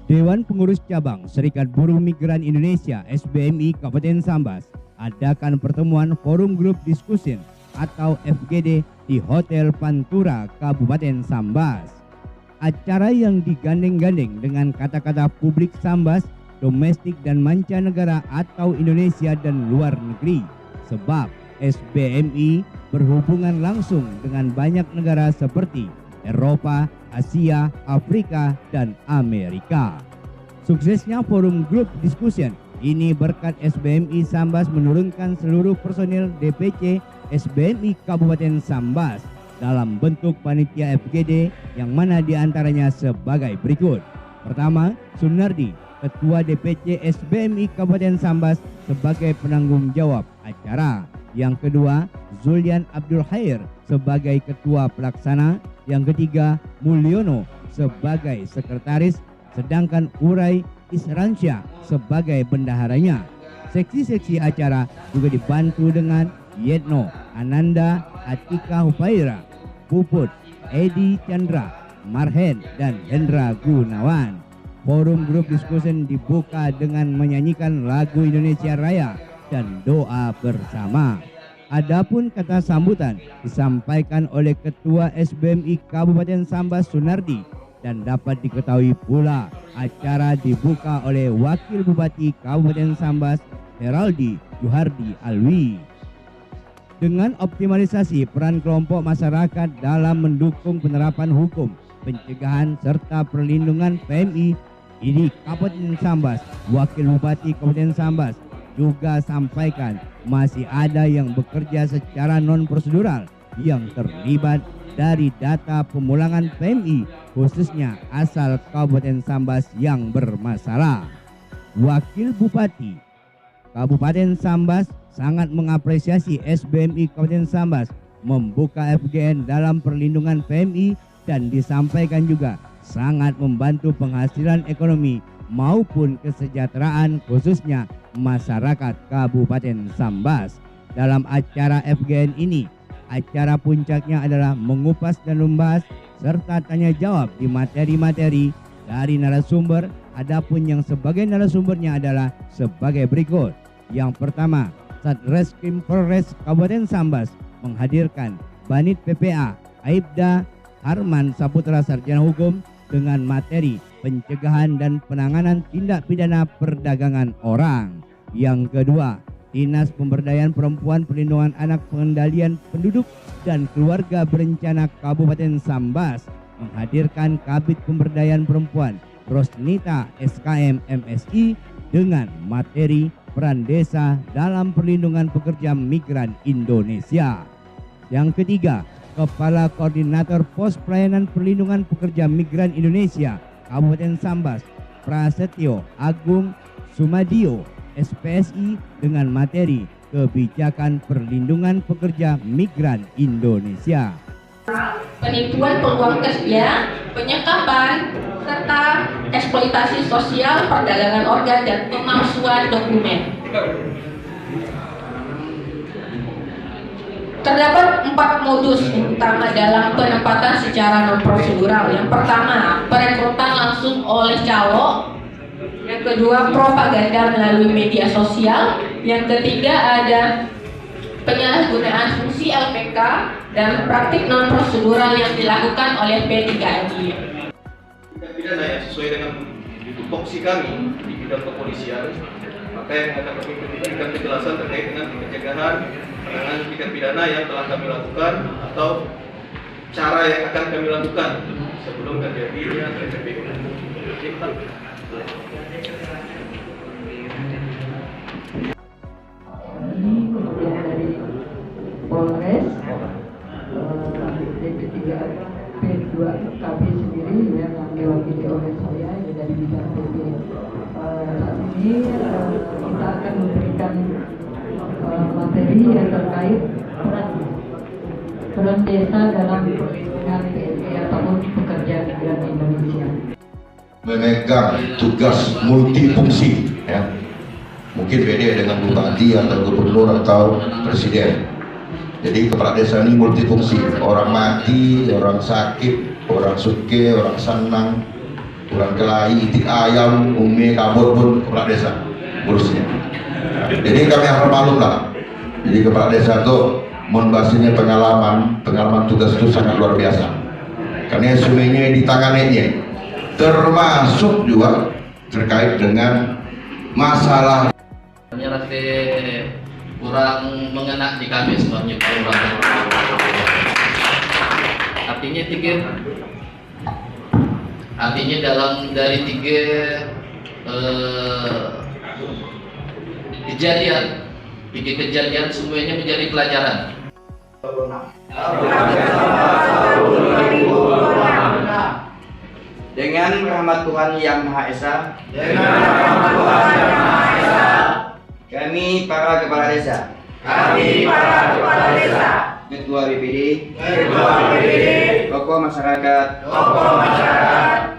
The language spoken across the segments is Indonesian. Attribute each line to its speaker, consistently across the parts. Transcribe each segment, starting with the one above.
Speaker 1: Dewan Pengurus Cabang Serikat Buruh Migran Indonesia SBMI Kabupaten Sambas adakan pertemuan Forum Group Discussion atau FGD di Hotel Pantura, Kabupaten Sambas. Acara yang digandeng-gandeng dengan kata-kata publik Sambas, domestik dan mancanegara atau Indonesia dan luar negeri. Sebab SBMI berhubungan langsung dengan banyak negara seperti Eropa, Asia, Afrika, dan Amerika. Suksesnya Forum Group Discussion ini berkat SBMI Sambas menurunkan seluruh personil DPC SBMI Kabupaten Sambas dalam bentuk panitia FGD yang mana diantaranya sebagai berikut. Pertama, Sunardi, Ketua DPC SBMI Kabupaten Sambas sebagai penanggung jawab acara. Yang kedua, Zulian Abdul Khair sebagai Ketua Pelaksana. Yang ketiga, Mulyono sebagai Sekretaris, sedangkan Urai Isransyah sebagai bendaharanya. Seksi-seksi acara juga dibantu dengan Yetno, Ananda, Atika Hupaira, Puput, Edi Chandra, Marhen, dan Hendra Gunawan. Forum Group Discussion dibuka dengan menyanyikan lagu Indonesia Raya dan doa bersama. Adapun kata sambutan disampaikan oleh Ketua SBMI Kabupaten Sambas Sunardi dan dapat diketahui pula acara dibuka oleh Wakil Bupati Kabupaten Sambas Heraldi Juhardi Alwi. Dengan optimalisasi peran kelompok masyarakat dalam mendukung penerapan hukum, pencegahan serta perlindungan PMI di Kabupaten Sambas, Wakil Bupati Kabupaten Sambas juga sampaikan masih ada yang bekerja secara non-prosedural yang terlibat dari data pemulangan PMI khususnya asal Kabupaten Sambas yang bermasalah. Wakil Bupati Kabupaten Sambas sangat mengapresiasi SBMI Kabupaten Sambas membuka FGN dalam perlindungan PMI dan disampaikan juga sangat membantu penghasilan ekonomi maupun kesejahteraan khususnya masyarakat Kabupaten Sambas. Dalam acara FGN ini, acara puncaknya adalah mengupas dan membahas serta tanya jawab di materi-materi dari narasumber. Adapun yang sebagai narasumbernya adalah sebagai berikut. Yang pertama, Satreskrim Polres Kabupaten Sambas menghadirkan Banit PPA Aibda Harman Saputra Sarjana Hukum dengan materi pencegahan dan penanganan tindak pidana perdagangan orang. Yang kedua, Dinas Pemberdayaan Perempuan Perlindungan Anak Pengendalian Penduduk dan Keluarga Berencana Kabupaten Sambas menghadirkan Kabid Pemberdayaan Perempuan Rosnita SKM MSI dengan materi peran desa dalam perlindungan pekerja migran Indonesia. Yang ketiga, Kepala Koordinator Pos Pelayanan Perlindungan Pekerja Migran Indonesia Kabupaten Sambas Prasetyo Agung Sumadio SPSI dengan materi kebijakan perlindungan pekerja migran Indonesia.
Speaker 2: Penipuan peluang kerja, penyekapan, serta eksploitasi sosial, perdagangan organ, dan pemalsuan dokumen. Terdapat 4 modus utama dalam penempatan secara non-prosedural. Yang pertama, perekrutan langsung oleh calo. Yang kedua, propaganda melalui media sosial. Yang ketiga, ada penyalahgunaan fungsi LPK dan praktik non-prosedural yang dilakukan oleh P3MI.
Speaker 3: Tindak pidana yang sesuai dengan tupoksi kami di bidang kepolisian, maka yang akan kami berikan penjelasan terkait dengan pencegahan penanganan tindak pidana yang telah kami lakukan atau cara yang akan kami lakukan sebelum terjadinya TPPU.
Speaker 4: Polres, DP3P2 KB sendiri yang diwakili oleh saya dari bidang PP. Saat ini kita akan memberikan materi yang terkait peran desa dalam perlindungan PMI ataupun pekerja migran Indonesia.
Speaker 5: Memegang tugas multifungsi, ya. Mungkin beda dengan bupati atau gubernur atau presiden. Jadi kepala desa ini multifungsi, orang mati, orang sakit, orang suke, orang senang, kurang kelahi, itik ayam, umi kabur pun kepala desa urusnya. Jadi kami harap maklum lah. Jadi kepala desa itu membahasnya pengalaman tugas itu sangat luar biasa. Karena semuanya ditanganinya, termasuk juga terkait dengan masalah.
Speaker 6: Rasa kurang mengena di kami sebabnya kurang. Artinya dalam dari tiga kejadian semuanya menjadi pelajaran.
Speaker 7: Dengan rahmat Tuhan Yang Maha Esa, kami para kepala desa, Ketua BPD, tokoh masyarakat,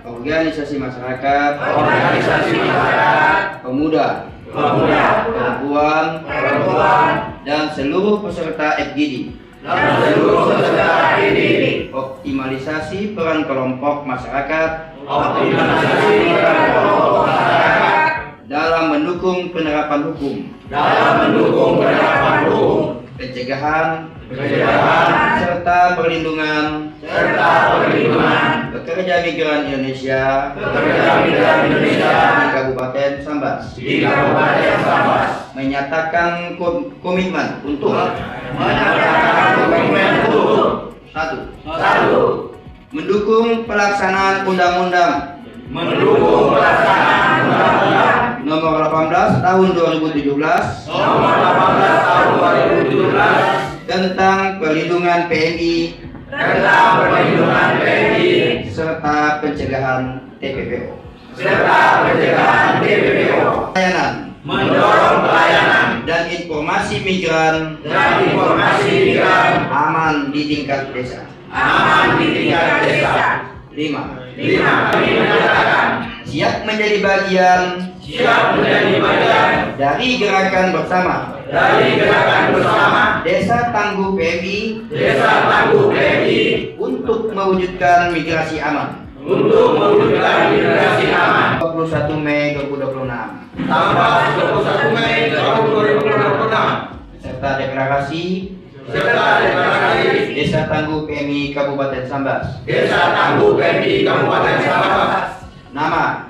Speaker 7: organisasi masyarakat, pemuda, perempuan, dan seluruh peserta FGD. Optimalisasi peran kelompok masyarakat dalam mendukung penerapan hukum, pencegahan, serta perlindungan pekerja migran Indonesia di Kabupaten Sambas, menyatakan komitmen untuk satu, mendukung pelaksanaan undang-undang nomor 18 tahun 2017 tentang perlindungan PMI serta pencegahan TPPO. Mendorong pelayanan dan informasi migran aman di tingkat desa. 5. Siap menjadi bagian dari gerakan bersama Desa Tangguh PMI untuk mewujudkan migrasi aman. 21 Mei 2026 serta deklarasi Desa Tangguh PMI Kabupaten Sambas. Nama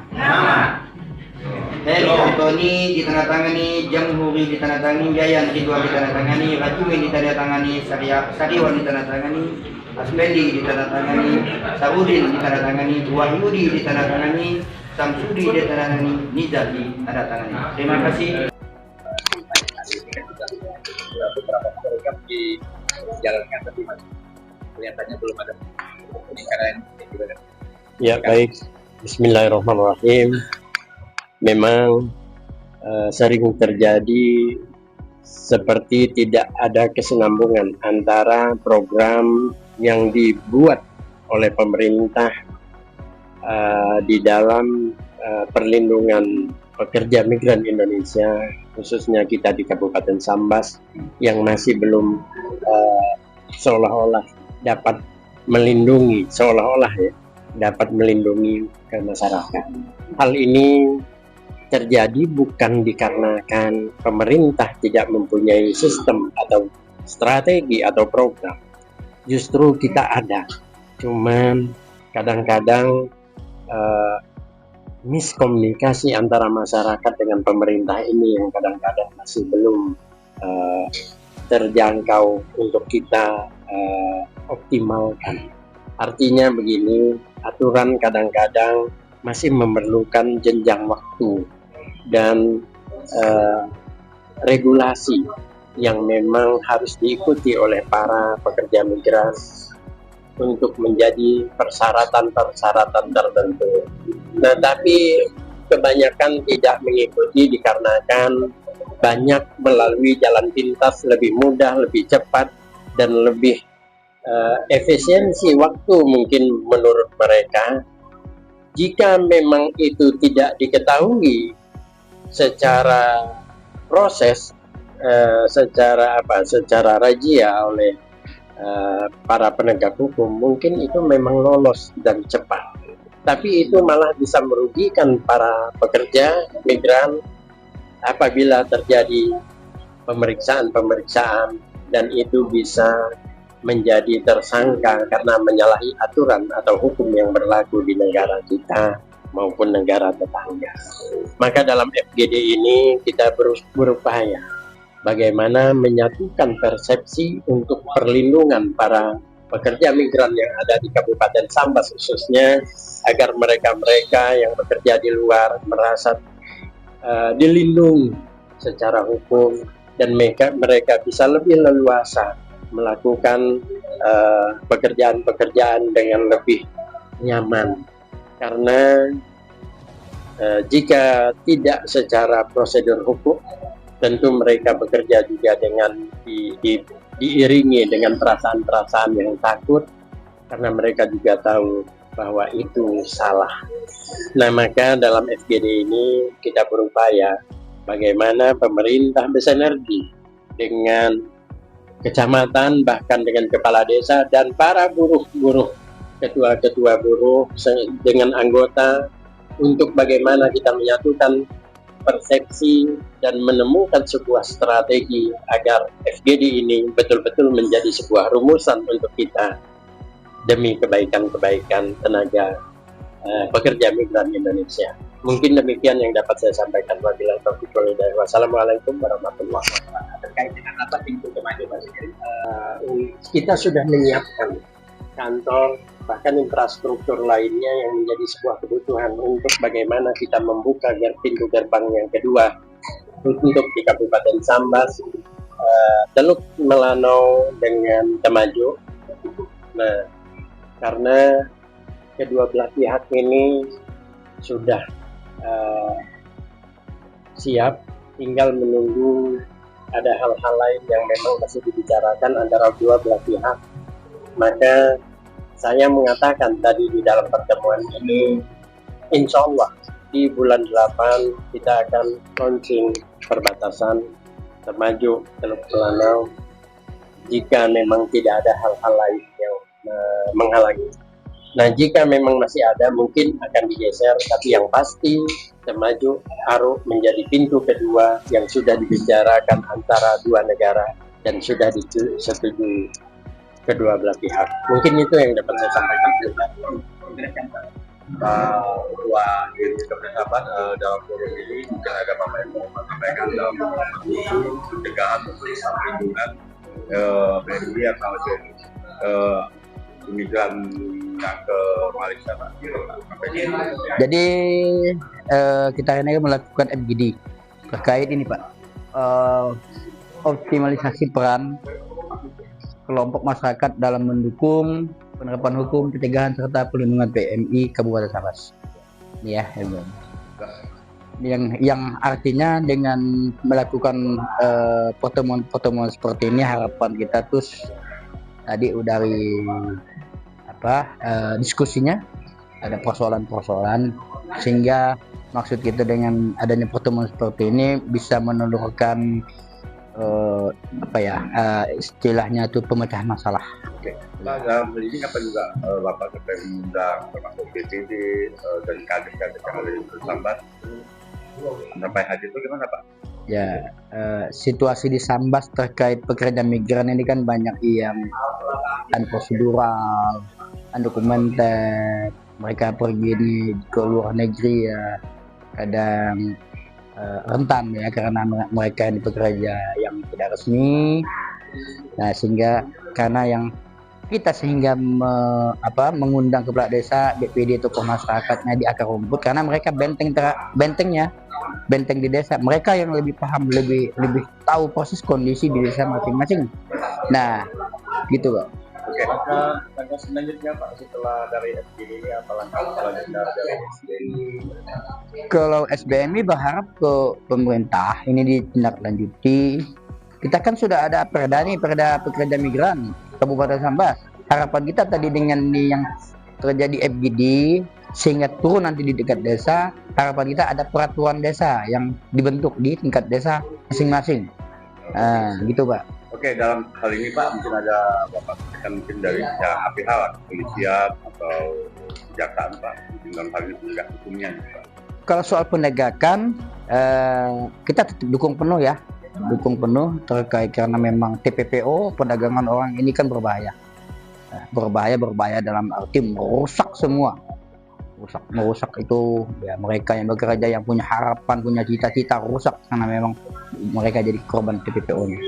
Speaker 7: Heri Antoni ditandatangani, Jamhuri ditandatangani, Yayan Ridwan ditandatangani, Rajumin ditandatangani, Sariwan ditandatangani, Aspendi ditandatangani, Sarudin ditandatangani, Wahyudi ditandatangani, Samsudi ditandatangani, Nizar ditandatangani. Terima kasih.
Speaker 8: Beberapa program dijalankan tapi kelihatannya belum ada peningkatan.
Speaker 9: Ya baik, Bismillahirrahmanirrahim. Memang sering terjadi seperti tidak ada kesinambungan antara program yang dibuat oleh pemerintah di dalam perlindungan pekerja migran Indonesia, khususnya kita di Kabupaten Sambas yang masih belum seolah-olah dapat melindungi, dapat melindungi ke masyarakat. Hal ini terjadi bukan dikarenakan pemerintah tidak mempunyai sistem atau strategi atau program. Justru kita ada, cuman kadang-kadang miskomunikasi antara masyarakat dengan pemerintah ini yang kadang-kadang masih belum terjangkau untuk kita optimalkan. Artinya begini, aturan kadang-kadang masih memerlukan jenjang waktu dan regulasi yang memang harus diikuti oleh para pekerja migran untuk menjadi persyaratan-persyaratan tertentu. Tetapi kebanyakan tidak mengikuti dikarenakan banyak melalui jalan pintas lebih mudah, lebih cepat, dan lebih efisiensi waktu mungkin menurut mereka. Jika memang itu tidak diketahui secara proses, secara rajia oleh para penegak hukum, mungkin itu memang lolos dan cepat. tapi itu malah bisa merugikan para pekerja migran apabila terjadi pemeriksaan dan itu bisa menjadi tersangka karena menyalahi aturan atau hukum yang berlaku di negara kita maupun negara tetangga. Maka dalam FGD ini kita berupaya bagaimana menyatukan persepsi untuk perlindungan para pekerja migran yang ada di Kabupaten Sambas khususnya, agar mereka-mereka yang bekerja di luar merasa dilindungi secara hukum dan mereka bisa lebih leluasa melakukan pekerjaan-pekerjaan dengan lebih nyaman. Karena jika tidak secara prosedur hukum, tentu mereka bekerja juga dengan diiringi dengan perasaan-perasaan yang takut, karena mereka juga tahu bahwa itu salah. Nah, maka dalam FGD ini kita berupaya bagaimana pemerintah bersinergi dengan kecamatan, bahkan dengan kepala desa dan para buruh-buruh, ketua-ketua buruh dengan anggota, untuk bagaimana kita menyatukan persepsi dan menemukan sebuah strategi agar FGD ini betul-betul menjadi sebuah rumusan untuk kita demi kebaikan-kebaikan tenaga pekerja migran Indonesia. Mungkin demikian yang dapat saya sampaikan. Wabillahi taufiq wal hidayah. Wassalamualaikum warahmatullahi wabarakatuh.
Speaker 8: Terkait dengan apa pintu kemaju Pak Sekjen?
Speaker 9: Kita sudah menyiapkan kantor, bahkan infrastruktur lainnya yang menjadi sebuah kebutuhan untuk bagaimana kita membuka pintu gerbang yang kedua untuk di Kabupaten Sambas, Teluk Melanau dengan Temajuk. Nah, karena kedua belah pihak ini sudah siap, tinggal menunggu ada hal-hal lain yang memang masih dibicarakan antara dua belah pihak. Maka saya mengatakan tadi di dalam pertemuan ini, insya Allah di bulan 8 kita akan launching perbatasan Temajuk, Teluk Melanau, jika memang tidak ada hal-hal lain yang menghalangi. Nah, jika memang masih ada, mungkin akan digeser, tapi yang pasti Temajuk Aruk menjadi pintu kedua yang sudah dibicarakan antara dua negara dan sudah disetujui kedua belah pihak. Mungkin itu yang dapat saya sampaikan.
Speaker 5: Ketua Kebersamaan dalam forum ini mungkin ada Bapak yang mau sampaikan dalam pencegahan perlindungan PMI atau imigran yang ke Malaysia.
Speaker 7: Jadi kita ini melakukan FGD terkait ini Pak, optimalisasi peran kelompok masyarakat dalam mendukung penerapan hukum, pencegahan serta perlindungan PMI Kabupaten Sambas. Ya, yang artinya dengan melakukan pertemuan seperti ini, harapan kita terus tadi dari diskusinya ada persoalan-persoalan, sehingga maksud kita dengan adanya pertemuan seperti ini bisa menelurkan istilahnya itu pemecahan masalah.
Speaker 5: Oke. Nah, dalam ini apa juga Bapak sampai mengundang termasuk BPD dan kader-kader yang ada di Sambas sampai hadir itu gimana Pak?
Speaker 7: Ya, situasi di Sambas terkait pekerja migran ini kan banyak yang prosedural, undokumented, mereka pergi ke luar negeri ya kadang rentan ya karena mereka ini pekerja yang tidak resmi. Nah, sehingga karena yang kita mengundang kepala desa, BPD tokoh masyarakatnya di akar rumput, karena mereka benteng di desa, mereka yang lebih paham, lebih tahu proses kondisi di desa masing-masing. Nah, gitu Pak.
Speaker 5: Oke, langkah selanjutnya Pak setelah dari FGD ini apa langkah selanjutnya dari SBMI?
Speaker 7: Kalau SBMI berharap ke pemerintah ini ditindaklanjuti. Kita kan sudah ada perda pekerja migran Kabupaten Sambas. Harapan kita tadi dengan yang terjadi FGD sehingga turun nanti di tingkat desa, harapan kita ada peraturan desa yang dibentuk di tingkat desa masing-masing. Gitu Pak.
Speaker 10: Oke, dalam hal ini Pak, mungkin ada Bapak sampaikan mungkin dari pihak APH, lah, kepolisian mungkin dari pihak APH, lah, kepolisian atau kejaksaan Pak, mungkin dalam hal ini penegak hukumnya gitu, Pak.
Speaker 7: Kalau soal penegakan, kita tetap dukung penuh ya, dukung penuh terkait karena memang TPPO perdagangan orang ini kan berbahaya, berbahaya dalam arti merusak semua. Merusak itu ya mereka yang bekerja, yang punya harapan, punya cita-cita rusak karena memang mereka jadi korban TPPO-nya.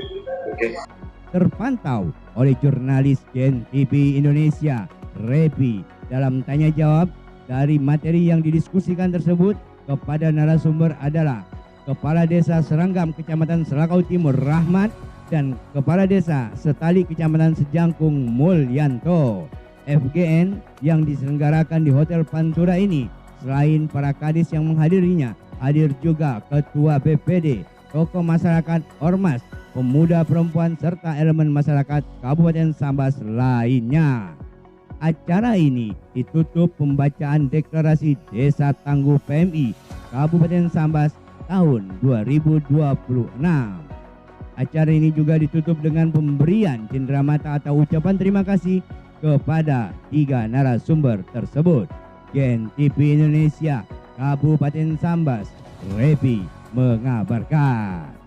Speaker 1: Terpantau oleh jurnalis Gen TV Indonesia, Repi, dalam tanya jawab dari materi yang didiskusikan tersebut kepada narasumber adalah Kepala Desa Seranggam Kecamatan Selakau Timur Rahmat dan Kepala Desa Setali Kecamatan Sejangkung Mulyanto. FGN yang diselenggarakan di Hotel Pantura ini, selain para kadis yang menghadirinya, hadir juga Ketua BPD, tokoh masyarakat, ormas, pemuda perempuan, serta elemen masyarakat Kabupaten Sambas lainnya. Acara ini ditutup pembacaan deklarasi Desa Tangguh PMI Kabupaten Sambas tahun 2026. Acara ini juga ditutup dengan pemberian cenderamata atau ucapan terima kasih kepada 3 narasumber tersebut. Gen TV Indonesia Kabupaten Sambas, Repi mengabarkan.